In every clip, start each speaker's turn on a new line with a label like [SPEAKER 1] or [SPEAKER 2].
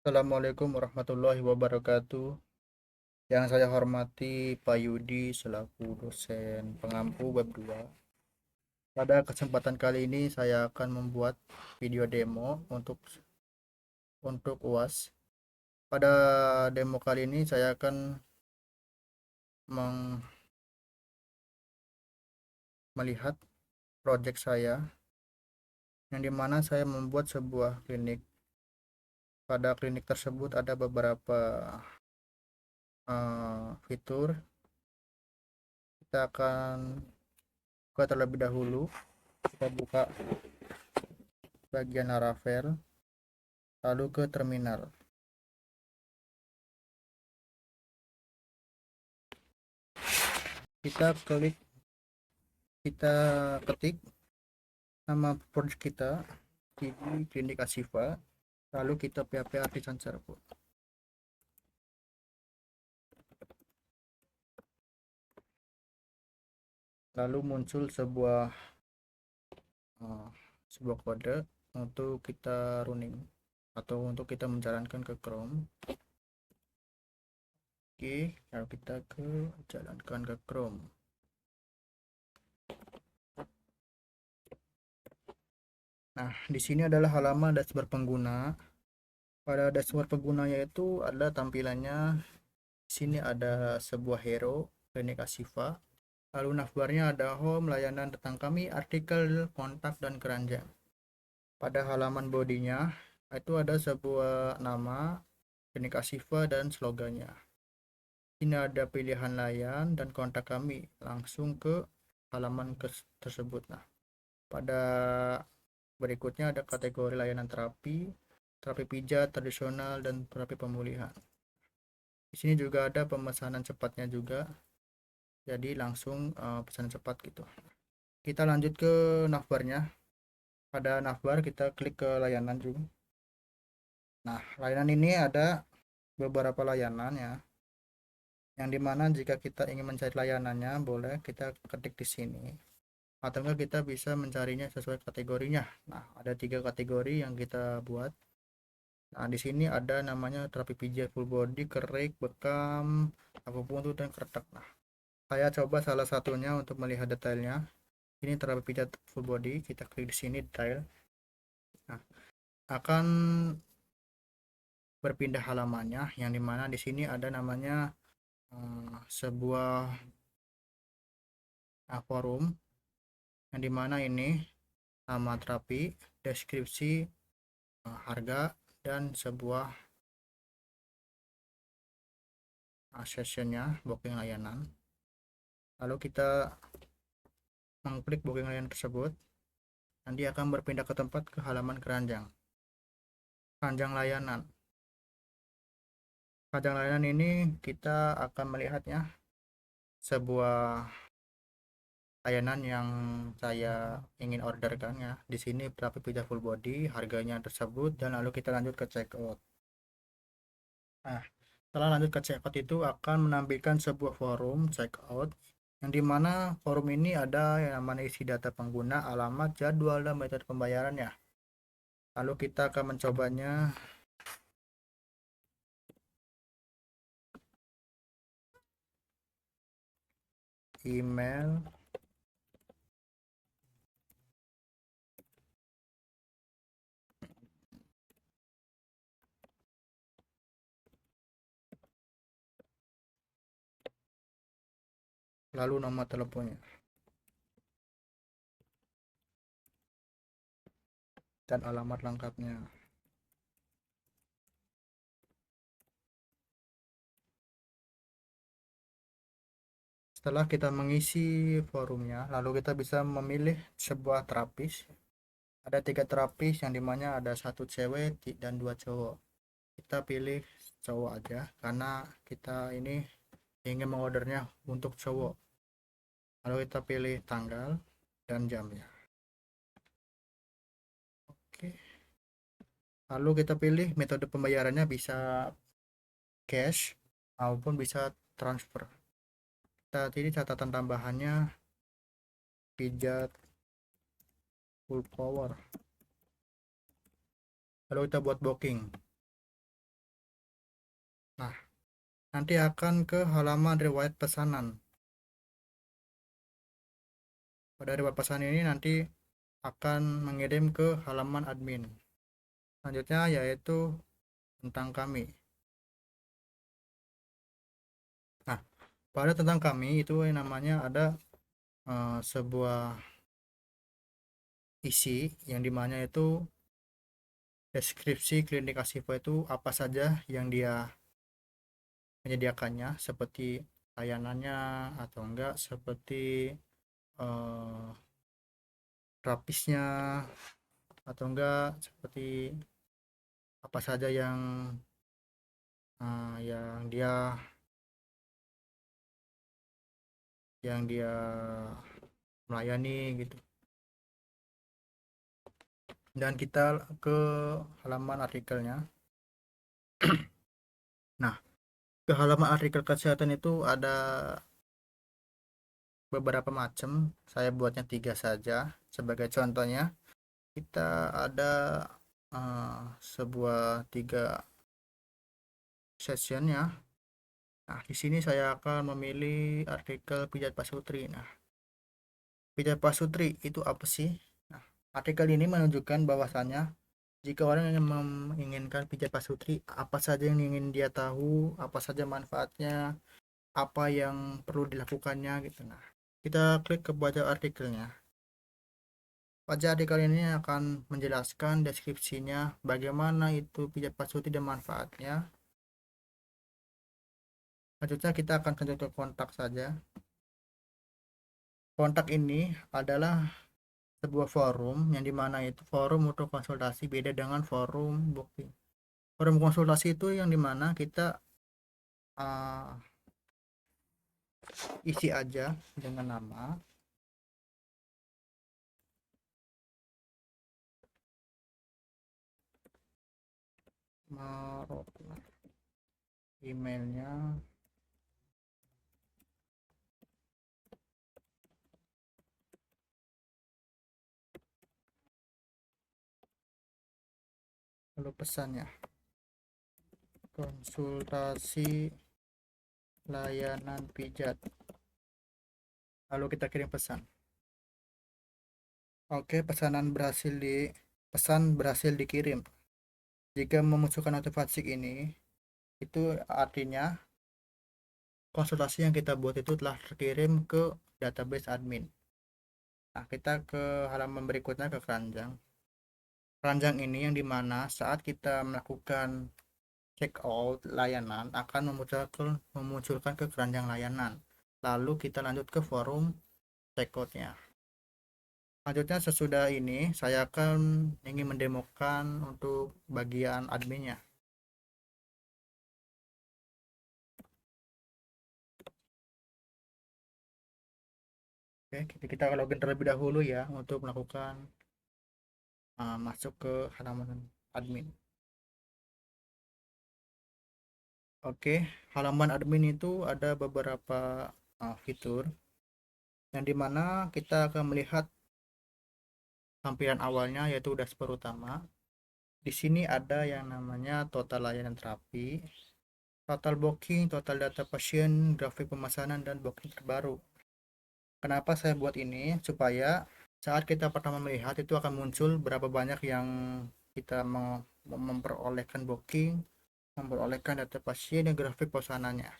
[SPEAKER 1] Assalamualaikum warahmatullahi wabarakatuh. Yang saya hormati Pak Yudi selaku dosen pengampu web 2. Pada kesempatan kali ini saya akan membuat video demo untuk UAS. Pada demo kali ini saya akan melihat proyek saya yang dimana saya membuat sebuah klinik. Pada klinik tersebut ada beberapa fitur. Kita akan buka terlebih dahulu. Kita buka bagian Laravel, lalu ke terminal. Kita ketik nama project kita di Klinik Asifa, lalu kita PHP Artisan Server. Lalu muncul uh, sebuah kode untuk kita running atau untuk kita menjalankan ke Chrome. Oke, lalu kita jalankan ke Chrome. Nah, di sini adalah halaman dashboard pengguna. Pada dashboard penggunanya itu ada tampilannya. Di sini ada sebuah hero Klinik Asifa. Lalu navbarnya ada home, layanan tentang kami, artikel, kontak, dan keranjang. Pada halaman bodinya itu ada sebuah nama, Klinik Asifa, dan slogannya. Ini ada pilihan layan dan kontak kami langsung ke halaman tersebut. Nah, pada berikutnya ada kategori layanan terapi, terapi pijat, tradisional, dan terapi pemulihan. Di sini juga ada pemesanan cepatnya juga, jadi langsung pesan cepat gitu. Kita lanjut ke navbarnya. Pada navbar kita klik ke layanan juga. Nah, layanan ini ada beberapa layanan ya, yang dimana jika kita ingin mencari layanannya boleh kita ketik di sini, atau enggak kita bisa mencarinya sesuai kategorinya. Nah, ada 3 kategori yang kita buat. Nah, di sini ada namanya terapi pijat full body, kerik, bekam, akupuntur, dan kretek. Nah, saya coba salah satunya untuk melihat detailnya. Ini terapi pijat full body, kita klik di sini detail. Nah, akan berpindah halamannya, yang dimana di sini ada namanya sebuah forum, yang dimana ini nama terapi, deskripsi, harga, dan sebuah sessionnya, booking layanan. Lalu kita mengklik booking layanan tersebut, nanti akan berpindah ke tempat ke halaman keranjang layanan. Keranjang layanan ini kita akan melihatnya sebuah layanan yang saya ingin orderkan ya. Di sini terapi pijat full body, harganya tersebut, dan lalu kita lanjut ke checkout. Nah, setelah lanjut ke checkout itu akan menampilkan sebuah forum checkout, yang dimana forum ini ada yang namanya isi data pengguna, alamat, jadwal, dan metode pembayarannya. Lalu kita akan mencobanya. Email, lalu nomor teleponnya dan alamat lengkapnya. Setelah kita mengisi forumnya, lalu kita bisa memilih sebuah terapis. Ada 3 terapis, yang dimana ada 1 cewek dan 2 cowok. Kita pilih cowok aja karena kita ini ingin mengordernya untuk cowok. Lalu kita pilih tanggal dan jamnya. Oke. Lalu kita pilih metode pembayarannya, bisa cash maupun bisa transfer. Saat ini catatan tambahannya pijat full power. Lalu kita buat booking. nanti akan ke halaman riwayat pesanan. Pada riwayat pesanan ini nanti akan mengirim ke halaman admin. Selanjutnya yaitu tentang kami. Nah, pada tentang kami itu yang namanya ada sebuah isi yang dimana itu deskripsi klinik Asifa itu apa saja yang dia menyediakannya, seperti layanannya atau enggak, seperti eh, terapisnya atau enggak, seperti apa saja yang dia melayani gitu. Dan kita ke halaman artikelnya. Nah, ke halaman artikel kesehatan itu ada beberapa macam. Saya buatnya 3 saja. Sebagai contohnya, kita ada sebuah 3 session ya. Nah, di sini saya akan memilih artikel pijat pasutri. Nah, pijat pasutri itu apa sih? Nah, artikel ini menunjukkan bahwasannya jika orang yang menginginkan pijat pasutri, apa saja yang ingin dia tahu, apa saja manfaatnya, apa yang perlu dilakukannya gitu. Nah, kita klik ke baca artikelnya. Baca artikel ini akan menjelaskan deskripsinya, bagaimana itu pijat pasutri dan manfaatnya. Selanjutnya kita akan lanjut ke kontak saja. Kontak ini adalah sebuah forum yang dimana itu forum untuk konsultasi, beda dengan forum booking. Forum konsultasi itu yang dimana kita uh, isi aja dengan nama, emailnya, lalu pesannya, konsultasi layanan pijat, lalu kita kirim pesan. Oke, pesan berhasil dikirim. Jika memunculkan notifikasi ini, itu artinya konsultasi yang kita buat itu telah terkirim ke database admin. Nah, kita ke halaman berikutnya, ke keranjang. Keranjang ini yang dimana saat kita melakukan check out layanan akan memunculkan ke keranjang layanan. Lalu kita lanjut ke forum checkoutnya. Selanjutnya sesudah ini saya akan ingin mendemokan untuk bagian adminnya. Oke, kita login terlebih dahulu ya untuk melakukan masuk ke halaman admin. Oke, halaman admin itu ada beberapa fitur yang dimana kita akan melihat tampilan awalnya yaitu dashboard utama. Di sini ada yang namanya total layanan terapi, total booking, total data pasien, grafik pemesanan, dan booking terbaru. Kenapa saya buat ini? Supaya saat kita pertama melihat itu akan muncul berapa banyak yang kita memperolehkan booking, memperolehkan data pasien, dan grafik pemesanannya.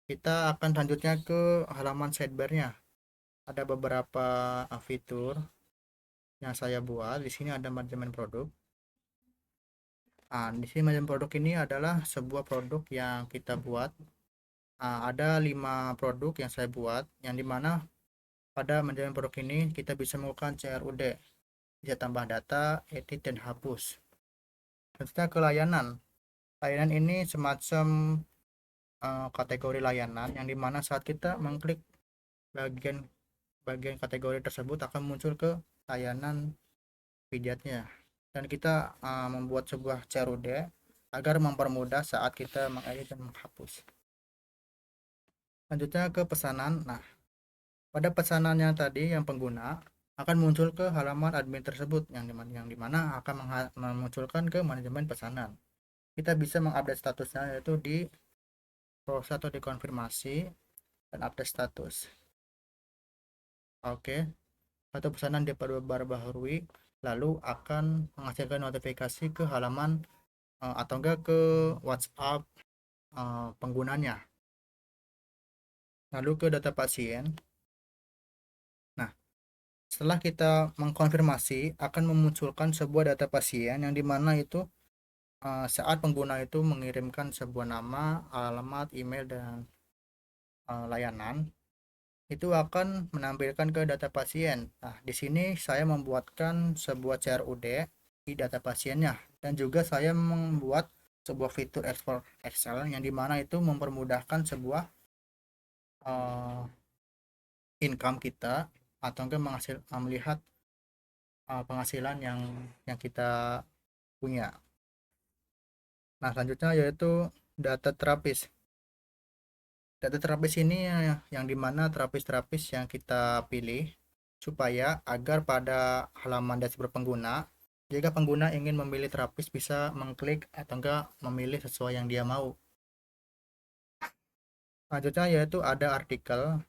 [SPEAKER 1] Kita akan selanjutnya ke halaman sidebar-nya. Ada beberapa fitur yang saya buat. Di sini ada manajemen produk. Nah, di sini manajemen produk ini adalah sebuah produk yang kita buat. Ada 5 produk yang saya buat, yang dimana pada manajemen produk ini kita bisa melakukan CRUD, bisa tambah data, edit, dan hapus. Selanjutnya ke layanan. Layanan ini semacam kategori layanan yang dimana saat kita mengklik bagian bagian kategori tersebut akan muncul ke layanan pijatnya, dan kita membuat sebuah CRUD agar mempermudah saat kita mengedit dan menghapus. Lanjutnya ke pesanan. Nah, pada pesanannya tadi yang pengguna akan muncul ke halaman admin tersebut yang dimana akan memunculkan ke manajemen pesanan. Kita bisa mengupdate statusnya yaitu di proses atau dikonfirmasi, dan update status. Oke, atau pesanan diperbarui, lalu akan menghasilkan notifikasi ke halaman atau enggak ke WhatsApp penggunanya. Lalu ke data pasien. Nah, setelah kita mengkonfirmasi, akan memunculkan sebuah data pasien yang dimana itu saat pengguna itu mengirimkan sebuah nama, alamat, email, dan layanan, itu akan menampilkan ke data pasien. Nah, di sini saya membuatkan sebuah CRUD di data pasiennya, dan juga saya membuat sebuah fitur export Excel yang dimana itu mempermudahkan sebuah income kita atau enggak melihat penghasilan yang kita punya. Nah, selanjutnya yaitu data terapis. Data terapis ini yang dimana terapis-terapis yang kita pilih supaya agar pada halaman dashboard pengguna, jika pengguna ingin memilih terapis bisa mengklik atau enggak memilih sesuai yang dia mau. Selanjutnya yaitu ada artikel.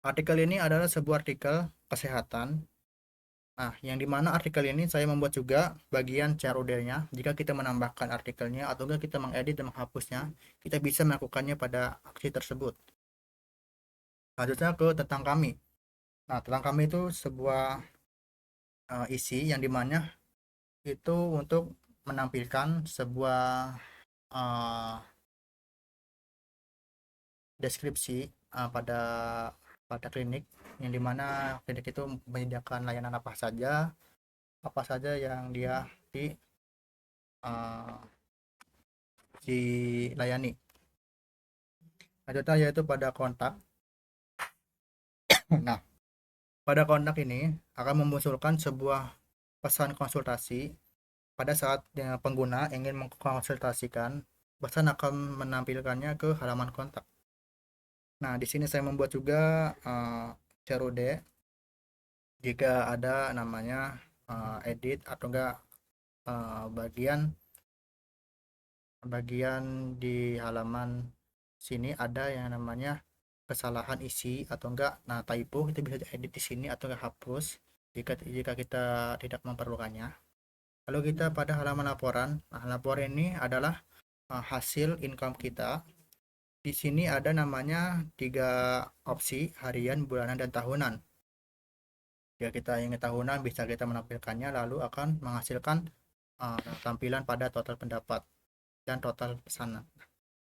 [SPEAKER 1] Artikel ini adalah sebuah artikel kesehatan. Nah, yang dimana artikel ini saya membuat juga bagian CRUD-nya. Jika kita menambahkan artikelnya atau enggak kita mengedit dan menghapusnya, kita bisa melakukannya pada aksi tersebut. Selanjutnya ke tentang kami. Nah, tentang kami itu sebuah isi yang dimana itu untuk menampilkan sebuah uh, deskripsi pada klinik, yang dimana klinik itu menyediakan layanan apa saja yang dia di uh, dilayani. Selanjutnya yaitu pada kontak. Nah, pada kontak ini akan memunculkan sebuah pesan konsultasi pada saat pengguna ingin mengkonsultasikan, pesan akan menampilkannya ke halaman kontak. Nah, di sini saya membuat juga CRUD jika ada namanya edit atau enggak bagian di halaman sini ada yang namanya kesalahan isi atau enggak typo, itu bisa diedit di sini atau enggak hapus jika kita tidak memerlukannya. Lalu kita pada halaman laporan. Nah, laporan ini adalah hasil income kita. Di sini ada namanya 3 opsi: harian, bulanan, dan tahunan. Jika kita ingin tahunan, bisa kita menampilkannya lalu akan menghasilkan tampilan pada total pendapat dan total pesanan.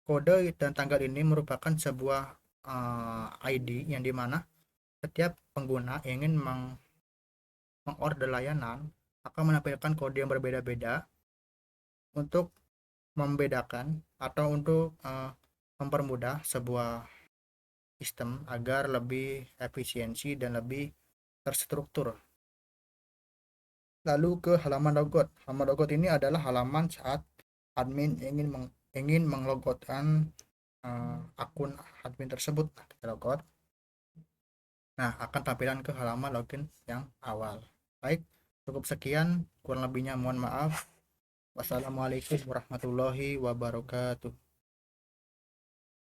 [SPEAKER 1] Kode dan tanggal ini merupakan sebuah ID yang dimana setiap pengguna ingin mengorder layanan akan menampilkan kode yang berbeda-beda untuk membedakan atau untuk mempermudah sebuah sistem agar lebih efisiensi dan lebih terstruktur. Lalu ke halaman logout. Halaman logout ini adalah halaman saat admin ingin menglogoutkan akun admin tersebut. Nah, kita logout. Nah, akan tampilan ke halaman login yang awal. Baik, cukup sekian. Kurang lebihnya mohon maaf. Wassalamualaikum warahmatullahi wabarakatuh.